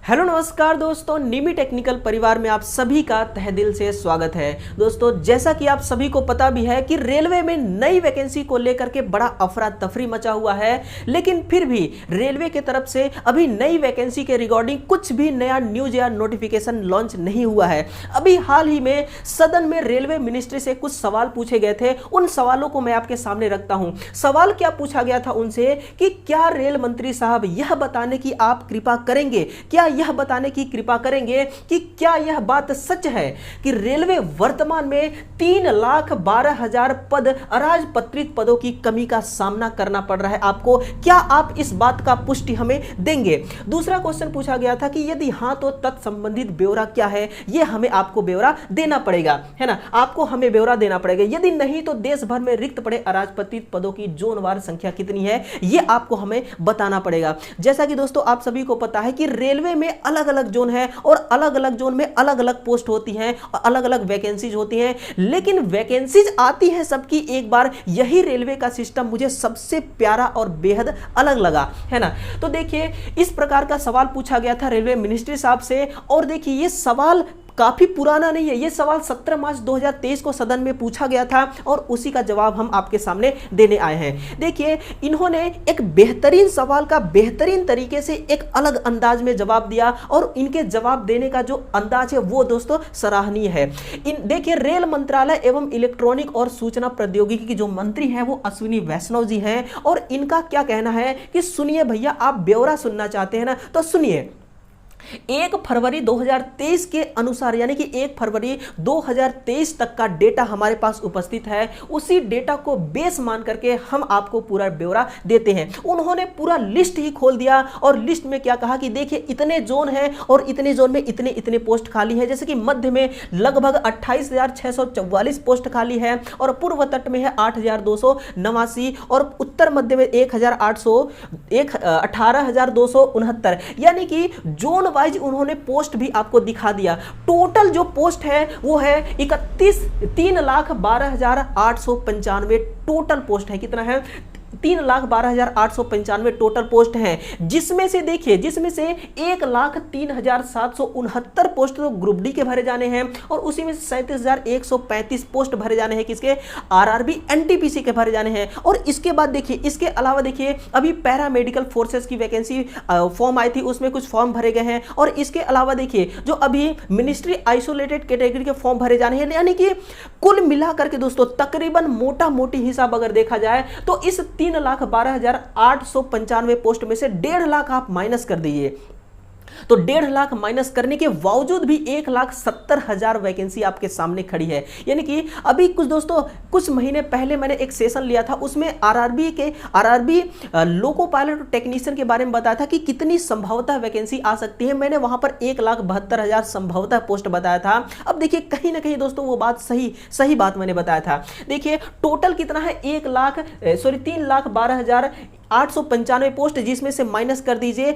Hello नमस्कार दोस्तों, निमी technical परिवार में आप सभी का तहे दिल से स्वागत है। दोस्तों, जैसा कि आप सभी को पता भी है कि रेलवे में नई वैकेंसी को लेकर के बड़ा अफरा तफरी मचा हुआ है, लेकिन फिर भी रेलवे की तरफ से अभी नई वैकेंसी के रिगार्डिंग कुछ भी नया न्यूज या नोटिफिकेशन लॉन्च नहीं हुआ है। अभी हाल ही में सदन में रेलवे मिनिस्ट्री से कुछ सवाल पूछे गए थे, उन सवालों को मैं आपके सामने रखता हूं। सवाल क्या पूछा गया था उनसे कि क्या रेल मंत्री साहब यह बताने की आप कृपा करेंगे, क्या यह बताने की कृपा करेंगे कि क्या यह बात सच है कि रेलवे वर्तमान में 3,12,000 पद अराजपत्रित पदों की कमी का सामना करना पड़ रहा है आपको? क्या आप इस बात का पुष्टि हमें देंगे? दूसरा क्वेश्चन पूछा गया था कि यदि हां तो तत्संबंधित ब्यौरा क्या है, यह हमें आपको ब्यौरा देना पड़ेगा, है ना, आपको हमें ब्यौरा देना पड़ेगा। यदि नहीं तो देश भर में रिक्त पड़े अराजपत्रित पदों की जोनवार संख्या कितनी है, यह आपको हमें बताना पड़ेगा। जैसा कि दोस्तों आप सभी को पता है कि रेलवे में अलग अलग जोन है और अलग अलग जोन में अलग अलग पोस्ट होती हैं और अलग अलग वैकेंसीज होती हैं, लेकिन वैकेंसीज आती है सबकी एक बार। यही रेलवे का सिस्टम मुझे सबसे प्यारा और बेहद अलग लगा, है ना। तो देखिए, इस प्रकार का सवाल पूछा गया था रेलवे मिनिस्ट्री साहब से, और देखिए ये सवाल काफी पुराना नहीं है। यह सवाल 17 मार्च 2023 को सदन में पूछा गया था और उसी का जवाब हम आपके सामने देने आए हैं। देखिए, इन्होंने एक बेहतरीन सवाल का बेहतरीन तरीके से एक अलग अंदाज में जवाब दिया और इनके जवाब देने का जो अंदाज है वो दोस्तों सराहनीय है। देखिए, रेल मंत्रालय एवं इलेक्ट्रॉनिक और सूचना प्रौद्योगिकी की जो मंत्री हैं वो अश्विनी वैष्णव जी हैं, और इनका क्या कहना है कि सुनिए भैया, आप ब्यौरा सुनना चाहते हैं ना, तो सुनिए। 1 फरवरी 2023 के अनुसार, यानी कि 1 फरवरी 2023 तक का डेटा हमारे पास उपस्थित है, उसी डेटा को बेस मान करके हम आपको पूरा ब्यौरा देते हैं। उन्होंने पूरा लिस्ट ही खोल दिया और लिस्ट में क्या कहा कि देखिए इतने जोन हैं और इतने जोन में इतने इतने पोस्ट खाली है। जैसे कि मध्य में लगभग 28,644 पोस्ट खाली है और पूर्व तट में है 8,289 और उत्तर मध्य में 18,269, यानी कि जोन वाइज उन्होंने पोस्ट भी आपको दिखा दिया। टोटल जो पोस्ट है वो है 3,12,895 टोटल पोस्ट है। कितना है? 3,12,895 टोटल पोस्ट हैं, जिसमें से देखिए, जिसमें से 1,03,769 पोस्ट तो ग्रुप डी के भरे जाने हैं और उसी में 37,135 पोस्ट भरे जाने हैं किसके? आरआरबी एनटीपीसी के भरे जाने हैं। और इसके बाद देखिए, इसके अलावा देखिए अभी पैरा मेडिकल फोर्सेस की वैकेंसी फॉर्म आई थी, उसमें कुछ फॉर्म भरे गए हैं। और इसके अलावा देखिए जो अभी मिनिस्ट्री आइसोलेटेड कैटेगरी के फॉर्म भरे जाने हैं, यानी कि कुल मिलाकर के दोस्तों तकरीबन मोटा मोटी हिसाब अगर देखा जाए तो इस 3,12,895 पोस्ट में से 1.5 लाख आप माइनस कर दीजिए, तो 1.5 लाख माइनस करने के बावजूद भी 1,70,000 वैकेंसी आपके सामने खड़ी है। यानी कि अभी कुछ महीने पहले मैंने एक सेशन लिया था, उसमें आरआरबी लोको पायलट और टेक्नीशियन के बारे में बताया था कि कितनी संभवतः वैकेंसी आ सकती है। मैंने वहां पर 1,72,000 संभवतः पोस्ट बताया था। अब देखिए, कहीं ना कहीं दोस्तों वो बात सही बात मैंने बताया था। देखिए टोटल कितना है? 3,12,895 पोस्ट, जिसमें से माइनस कर दीजिए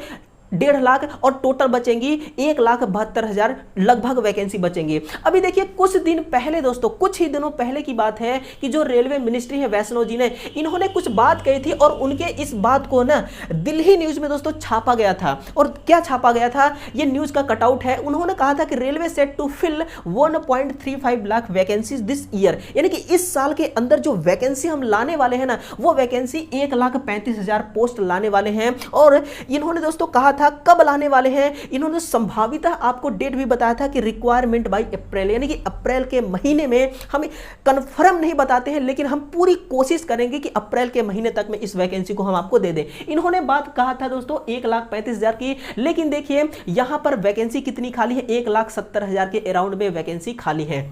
1.5 लाख और टोटल बचेंगी 1,72,000 लगभग वैकेंसी बचेंगी। अभी देखिए, कुछ दिन पहले दोस्तों, कुछ ही दिनों पहले की बात है कि जो रेलवे मिनिस्ट्री है वैष्णव जी ने, इन्होंने कुछ बात कही थी और उनके इस बात को ना दिल्ली न्यूज में दोस्तों छापा गया था। और क्या छापा गया था, ये न्यूज का कटआउट है। उन्होंने कहा था कि railway set to fill 1.35 lakh vacancies this year, यानी कि इस साल के अंदर जो वैकेंसी हम लाने वाले हैं ना, वो वैकेंसी 1,35,000 पोस्ट लाने वाले हैं। और इन्होंने दोस्तों कहा था कब लाने वाले हैं, इन्होंने संभावित आपको डेट भी बताया था कि रिक्वायरमेंट बाय अप्रैल, यानी कि अप्रैल के महीने में। हम कंफर्म नहीं बताते हैं, लेकिन हम पूरी कोशिश करेंगे कि अप्रैल के महीने तक में इस वैकेंसी को हम आपको दे दें। इन्होंने बात कहा था दोस्तों 1,35,000 की, लेकिन देखिए यहां पर वैकेंसी कितनी खाली है? 1,70,000 के अराउंड में वैकेंसी खाली है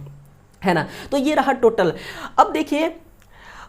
ना। तो ये रहा टोटल। अब देखिए,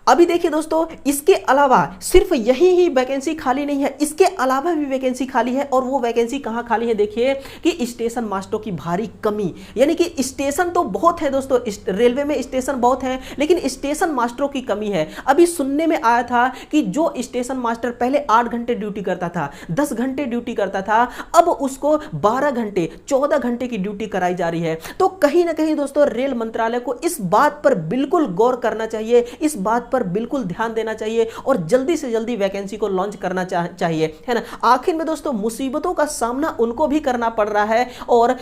अभी देखिए दोस्तों, इसके अलावा सिर्फ यही ही वैकेंसी खाली नहीं है, इसके अलावा भी वैकेंसी खाली है। और वो वैकेंसी कहां खाली है? देखिए कि स्टेशन मास्टरों की भारी कमी, यानी कि स्टेशन तो बहुत है दोस्तों, रेलवे में स्टेशन बहुत है, लेकिन स्टेशन मास्टरों की कमी है। अभी सुनने में आया था कि जो स्टेशन मास्टर पहले 8 घंटे ड्यूटी करता था, 10 घंटे ड्यूटी करता था, अब उसको 12 घंटे 14 घंटे की ड्यूटी कराई जा रही है। तो कहीं ना कहीं दोस्तों रेल मंत्रालय को इस बात पर बिल्कुल गौर करना चाहिए, इस बात पर पर बिल्कुल ध्यान देना चाहिए और जल्दी से जल्दी वैकेंसी को लॉन्च करना चाहिए, है ना। आखिर में दोस्तों मुसीबतों का सामना उनको भी करना पड़ रहा है और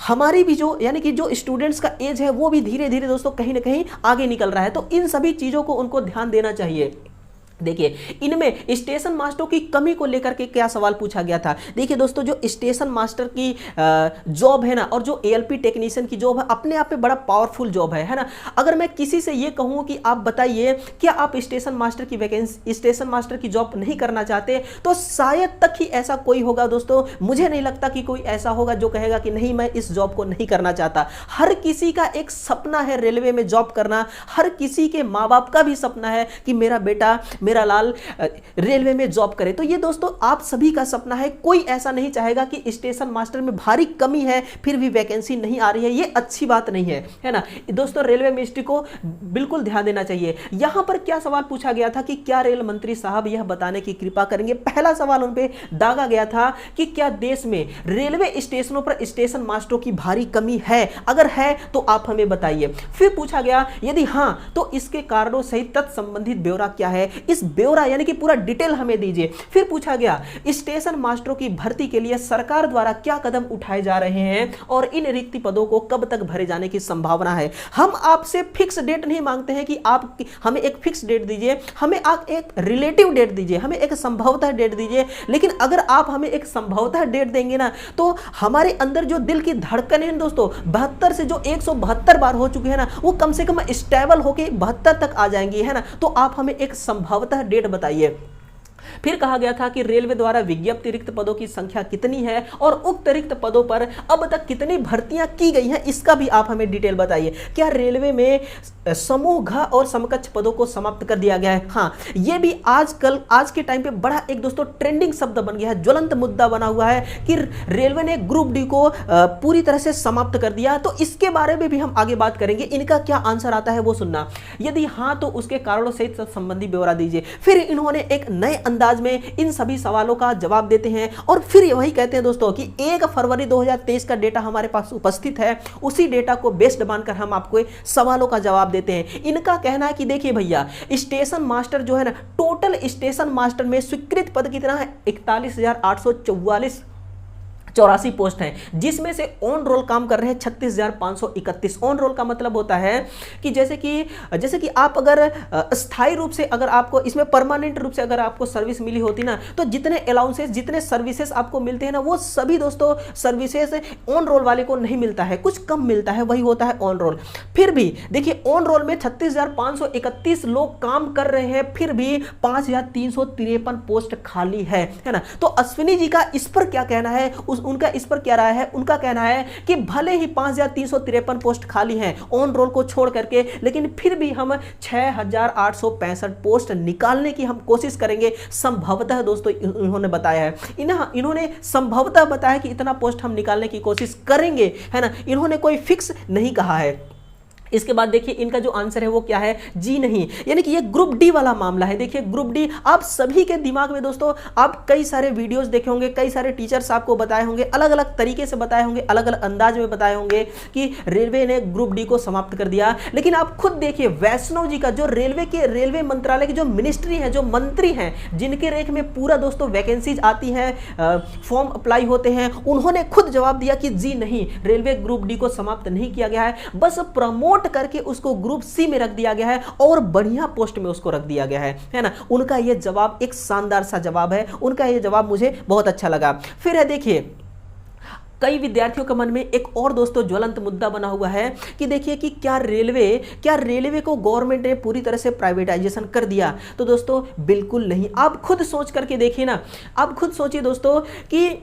हमारी भी जो यानी कि जो स्टूडेंट्स का एज है वो भी धीरे धीरे दोस्तों कहीं ना कहीं आगे निकल रहा है, तो इन सभी चीजों को उनको ध्यान देना चाहिए। देखिए इनमें स्टेशन मास्टरों की कमी को लेकर के क्या सवाल पूछा गया था। देखिए दोस्तों जो स्टेशन मास्टर की जॉब है ना और जो एएलपी टेक्नीशियन की जॉब है अपने आप में बड़ा पावरफुल जॉब है ना। अगर मैं किसी से ये कहूँ कि आप बताइए क्या आप स्टेशन मास्टर की वैकेंसी स्टेशन मास्टर की जॉब नहीं करना चाहते, तो शायद तक ही ऐसा कोई होगा दोस्तों। मुझे नहीं लगता कि कोई ऐसा होगा जो कहेगा कि नहीं मैं इस जॉब को नहीं करना चाहता। हर किसी का एक सपना है रेलवे में जॉब करना, हर किसी के माँ बाप का भी सपना है कि मेरा बेटा मेरा लाल रेलवे में जॉब करे। तो ये दोस्तों आप सभी का सपना है, कोई ऐसा नहीं चाहेगा कि स्टेशन मास्टर में भारी कमी है फिर भी वैकेंसी नहीं आ रही है, ये अच्छी बात नहीं है ना दोस्तों। रेलवे मिनिस्ट्री को बिल्कुल ध्यान देना चाहिए। यहां पर क्या सवाल पूछा गया था कि क्या रेल मंत्री साहब यह बताने की कृपा करेंगे। पहला सवाल उन पे दागा गया था कि क्या देश में रेलवे स्टेशनों पर स्टेशन मास्टरों की भारी कमी है, अगर है तो आप हमें बताइए। फिर पूछा गया यदि हां तो इसके कारणों सहित तत्संबंधित ब्यौरा क्या है, इस ब्यौरा यानी कि पूरा डिटेल हमें दीजिए। फिर पूछा गया स्टेशन मास्टरों की भर्ती के लिए सरकार द्वारा क्या कदम उठाए जा रहे हैं और इन रिक्त पदों को कब तक भरे जाने की संभावना है। हम आपसे फिक्स डेट नहीं मांगते हैं कि आप हमें एक फिक्स डेट दीजिए, हमें आप एक रिलेटिव डेट दीजिए, हमें एक संभवतः डेट दीजिए। लेकिन अगर आप हमें एक संभवतः डेट देंगे ना तो हमारे अंदर जो दिल की धड़कन है दोस्तों 72 से जो 172 बार हो चुके हैं ना वो कम से कम स्टेबल होके 72 तक आ जाएंगी, है ना। तो आप हमें एक संभवतः डेट बताइए। फिर कहा गया था कि रेलवे द्वारा विज्ञप्ति रिक्त पदों की संख्या कितनी है और उक्त रिक्त पदों पर अब तक कितनी भर्तियां की गई हैं, इसका भी आप हमें डिटेल बताइए। क्या रेलवे में समूह घ और समकक्ष पदों को समाप्त कर दिया गया है। हाँ, यह भी आज के टाइम पे बड़ा एक दोस्तों ट्रेंडिंग शब्द बन गया है, ज्वलंत मुद्दा बना हुआ है कि रेलवे ने ग्रुप डी को पूरी तरह से समाप्त कर दिया। तो इसके बारे में भी हम आगे बात करेंगे, इनका क्या आंसर आता है वो सुनना। यदि हाँ तो उसके कारणों से संबंधी ब्यौरा दीजिए। फिर इन्होंने एक नए अंदाज में इन सभी सवालों का जवाब देते हैं और फिर वही कहते हैं दोस्तों कि 1 फरवरी 2023 का डेटा हमारे पास उपस्थित है, उसी डेटा को बेस्ड मानकर हम आपको सवालों का जवाब देते हैं। इनका कहना है कि देखिए भैया स्टेशन मास्टर जो है ना, टोटल स्टेशन मास्टर में स्वीकृत पद कितना है 41,844 पोस्ट हैं, जिसमें से ऑन रोल काम कर रहे हैं 36,531। ऑन रोल का मतलब होता है कि जैसे कि आप अगर स्थायी रूप से अगर आपको इसमें परमानेंट रूप से अगर आपको सर्विस मिली होती ना तो जितने अलाउंसेस जितने सर्विसेज आपको मिलते हैं ना वो सभी दोस्तों सर्विसेज ऑन रोल वाले को नहीं मिलता है, कुछ कम मिलता है, वही होता है ऑन रोल। फिर भी देखिए ऑन रोल में 36,531 लोग काम कर रहे हैं, फिर भी 5,353 पोस्ट खाली है ना। तो अश्विनी जी का इस पर क्या कहना है, उनका इस पर क्या राय है। उनका कहना है कि भले ही 5,353 पोस्ट खाली हैं ऑन रोल को छोड़ करके, लेकिन फिर भी हम 6,865 पोस्ट निकालने की हम कोशिश करेंगे संभवतः। दोस्तों इन्होंने बताया है, इन्होंने संभवतः बताया कि इतना पोस्ट हम निकालने की कोशिश करेंगे, है ना। इन्होंने कोई फिक्स नहीं कहा है। इसके बाद देखिए इनका जो आंसर है वो क्या है, जी नहीं, यानी कि ये ग्रुप डी वाला मामला है। देखिए ग्रुप डी आप सभी के दिमाग में दोस्तों आप कई सारे वीडियोस देखे होंगे, कई सारे टीचर्स आपको बताए होंगे, अलग अलग तरीके से बताए होंगे, अलग अलग अंदाज में बताए होंगे कि रेलवे ने ग्रुप डी को समाप्त कर दिया। लेकिन आप खुद देखिए वैष्णव जी का जो रेलवे मंत्रालय की जो मिनिस्ट्री है, जो मंत्री हैं जिनके रेख में पूरा दोस्तों वैकेंसीज आती हैं, फॉर्म अप्लाई होते हैं, उन्होंने खुद जवाब दिया कि जी नहीं, रेलवे ग्रुप डी को समाप्त नहीं किया गया है, बस प्रमोट करके उसको ग्रुप सी में रख दिया गया है और बढ़िया पोस्ट में उसको रख दिया गया है ना। उनका यह जवाब एक शानदार सा जवाब है, उनका यह जवाब मुझे बहुत अच्छा लगा। फिर है देखिए कई विद्यार्थियों के मन में एक और दोस्तों ज्वलंत मुद्दा बना हुआ है कि देखिए कि क्या रेलवे को गवर्नमेंट ने पूरी तरह से प्राइवेटाइजेशन कर दिया। तो दोस्तों बिल्कुल नहीं। आप खुद सोच करके देखिए ना, आप खुद सोचिए दोस्तों कि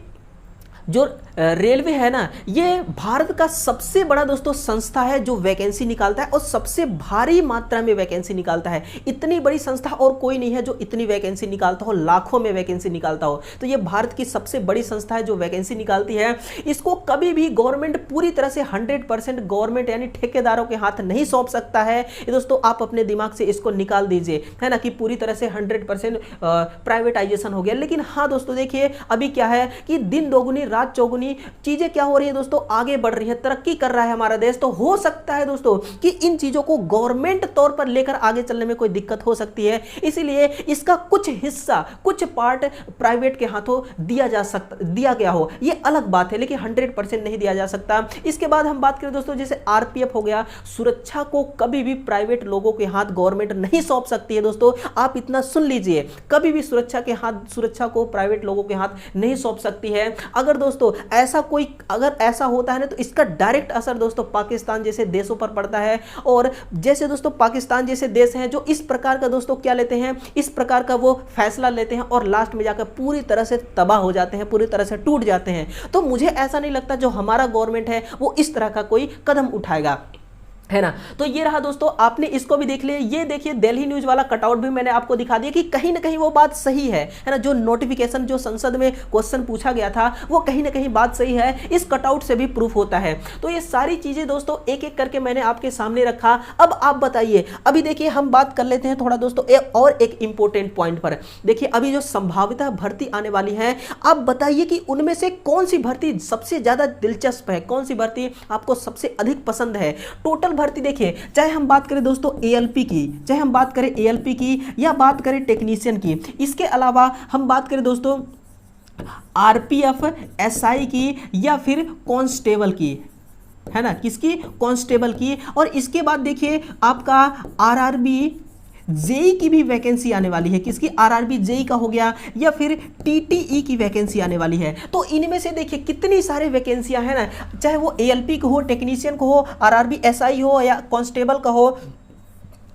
जो रेलवे है ना ये भारत का सबसे बड़ा दोस्तों संस्था है जो वैकेंसी निकालता है और सबसे भारी मात्रा में वैकेंसी निकालता है। इतनी बड़ी संस्था और कोई नहीं है जो इतनी वैकेंसी निकालता हो, लाखों में वैकेंसी निकालता हो। तो ये भारत की सबसे बड़ी संस्था है जो वैकेंसी निकालती है। इसको कभी भी गवर्नमेंट पूरी तरह से 100% गवर्नमेंट यानी ठेकेदारों के हाथ नहीं सौंप सकता है। ये दोस्तों आप अपने दिमाग से इसको निकाल दीजिए, है ना, कि पूरी तरह से 100% प्राइवेटाइजेशन हो गया। लेकिन हाँ दोस्तों देखिए अभी क्या है कि दिन दोगुनी रात चौगुनी, चीजें क्या हो रही है दोस्तों, आगे बढ़ रही है, तरक्की कर रहा है हमारा देश। तो हो सकता है दोस्तों कि इन चीजों को गवर्नमेंट तौर पर लेकर आगे चलने में कोई दिक्कत हो सकती है, इसीलिए इसका कुछ हिस्सा, कुछ पार्ट प्राइवेट के हाथों दिया गया हो, ये अलग बात है, लेकिन 100% नहीं दिया जा सकता। इसके बाद हम बात करें दोस्तों, जैसे आरपीएफ हो गया, सुरक्षा को कभी भी प्राइवेट लोगों के हाथ गवर्नमेंट नहीं सौंप सकती है दोस्तों। आप इतना सुन लीजिए, कभी भी सुरक्षा को प्राइवेट लोगों के हाथ नहीं सौंप सकती है। अगर दोस्तों ऐसा होता है ना, तो इसका डायरेक्ट असर दोस्तों पाकिस्तान जैसे देशों पर पड़ता है। और जैसे दोस्तों पाकिस्तान जैसे देश हैं जो इस प्रकार का दोस्तों क्या लेते हैं, इस प्रकार का वो फैसला लेते हैं और लास्ट में जाकर पूरी तरह से तबाह हो जाते हैं, पूरी तरह से टूट जाते हैं। तो मुझे ऐसा नहीं लगता जो हमारा गवर्नमेंट है वो इस तरह का कोई कदम उठाएगा, है ना। तो ये रहा दोस्तों, आपने इसको भी देख लिया। ये देखिए दिल्ली न्यूज वाला कटआउट भी मैंने आपको दिखा दिया कि कहीं ना कहीं वो बात सही है ना। जो नोटिफिकेशन, जो संसद में क्वेश्चन पूछा गया था, वो कहीं ना कहीं बात सही है, इस कटआउट से भी प्रूफ होता है। तो ये सारी चीजें दोस्तों एक एक करके मैंने आपके सामने रखा। अब आप बताइए, अभी देखिए हम बात कर लेते हैं थोड़ा दोस्तों एक इंपॉर्टेंट पॉइंट पर। देखिए अभी जो संभावित भर्ती आने वाली है, आप बताइए कि उनमें से कौन सी भर्ती सबसे ज्यादा दिलचस्प है, कौन सी भर्ती आपको सबसे अधिक पसंद है। टोटल भर्ती देखिए, चाहे हम बात करें दोस्तों एएलपी की, चाहे हम बात करें एएलपी की या बात करें टेक्नीशियन की, इसके अलावा हम बात करें दोस्तों आरपीएफ, एसआई की या फिर कांस्टेबल की, है ना, किसकी, कांस्टेबल की। और इसके बाद देखिए आपका आरआरबी जेई की भी वैकेंसी आने वाली है, किसकी, आरआरबी जेई का हो गया, या फिर टीटीई की वैकेंसी आने वाली है। तो इनमें से देखिए कितनी सारे वैकेंसियां हैं ना, चाहे वो एएलपी को हो, टेक्नीशियन को हो, आरआरबी एसआई हो या कांस्टेबल का हो,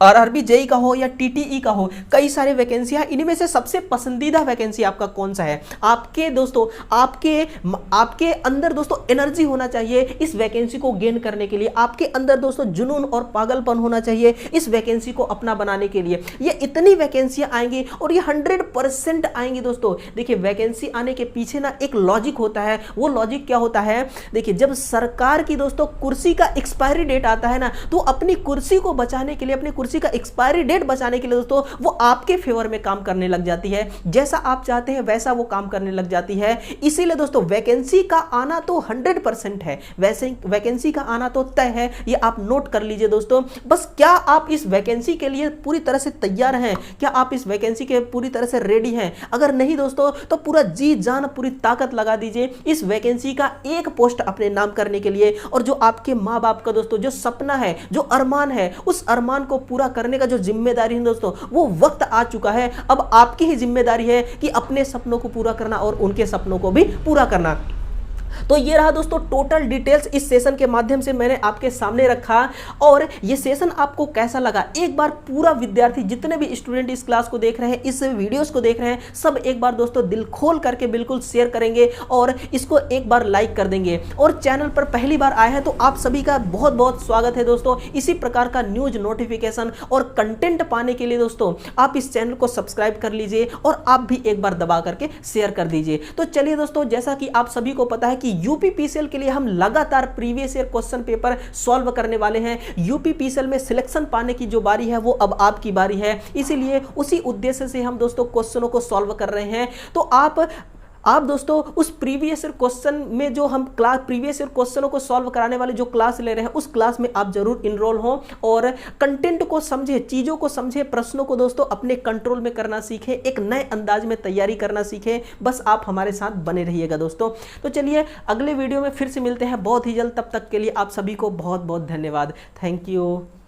आरआरबी जेई का हो या टीटीई का हो, कई सारे वैकेंसियां। इनमें से सबसे पसंदीदा वैकेंसी आपका कौन सा है? आपके दोस्तों आपके अंदर दोस्तों एनर्जी होना चाहिए इस वैकेंसी को गेन करने के लिए, आपके अंदर दोस्तों जुनून और पागलपन होना चाहिए इस वैकेंसी को अपना बनाने के लिए। ये इतनी वैकेंसियां आएंगी और ये 100% आएंगी दोस्तों। देखिए वैकेंसी आने के पीछे ना एक लॉजिक होता है। वो लॉजिक क्या होता है? देखिए जब सरकार की दोस्तों कुर्सी का एक्सपायरी डेट आता है ना, तो अपनी कुर्सी को बचाने के लिए, अपनी कुर्सी का एक्सपायरी डेट बचाने के लिए दोस्तों वो आपके फेवर में काम करने लग जाती है। जैसा आप चाहते हैं वैसा वो काम करने लग जाती है। इसीलिए दोस्तों वैकेंसी का आना तो 100% है, वैसे वैकेंसी का आना तो तय है, ये आप नोट कर लीजिए दोस्तों। बस क्या आप इस वैकेंसी के लिए पूरी तरह से तैयार हैं? क्या आप इस वैकेंसी के पूरी तरह से रेडी हैं? अगर नहीं दोस्तों तो पूरा जी जान, पूरी ताकत लगा दीजिए इस वैकेंसी का एक पोस्ट अपने नाम करने के लिए। और जो आपके माँ बाप का दोस्तों जो सपना है, जो अरमान है, उस अरमान को पूरा करने का जो जिम्मेदारी है दोस्तों, वो वक्त आ चुका है। अब आपकी ही जिम्मेदारी है कि अपने सपनों को पूरा करना और उनके सपनों को भी पूरा करना। तो ये रहा दोस्तों टोटल डिटेल्स इस सेशन के माध्यम से मैंने आपके सामने रखा। और ये सेशन आपको कैसा लगा, एक बार पूरा विद्यार्थी, जितने भी स्टूडेंट इस क्लास को देख रहे हैं, इस वीडियोस को देख रहे हैं, सब एक बार दोस्तों दिल खोल करके बिल्कुल शेयर करेंगे और इसको एक बार लाइक कर देंगे। और चैनल पर पहली बार आए हैं तो आप सभी का बहुत बहुत स्वागत है दोस्तों। इसी प्रकार का न्यूज नोटिफिकेशन और कंटेंट पाने के लिए दोस्तों आप इस चैनल को सब्सक्राइब कर लीजिए और आप भी एक बार दबा करके शेयर कर दीजिए। तो चलिए दोस्तों, जैसा कि आप सभी को पता है कि यूपीपीसीएल के लिए हम लगातार previous year question paper solve करने वाले हैं। यूपीपीसीएल में सिलेक्शन पाने की जो बारी है वो अब आपकी बारी है, इसीलिए उसी उद्देश्य से हम दोस्तों क्वेश्चनों को सॉल्व कर रहे हैं। तो आप दोस्तों उस प्रीवियस ईयर क्वेश्चन में जो हम प्रीवियस ईयर क्वेश्चनों को सॉल्व कराने वाले जो क्लास ले रहे हैं, उस क्लास में आप जरूर इनरोल हो और कंटेंट को समझे, चीजों को समझे, प्रश्नों को दोस्तों अपने कंट्रोल में करना सीखे, एक नए अंदाज में तैयारी करना सीखे। बस आप हमारे साथ बने रहिएगा दोस्तों। तो चलिए अगले वीडियो में फिर से मिलते हैं बहुत ही जल्द। तब तक के लिए आप सभी को बहुत बहुत धन्यवाद। Thank you.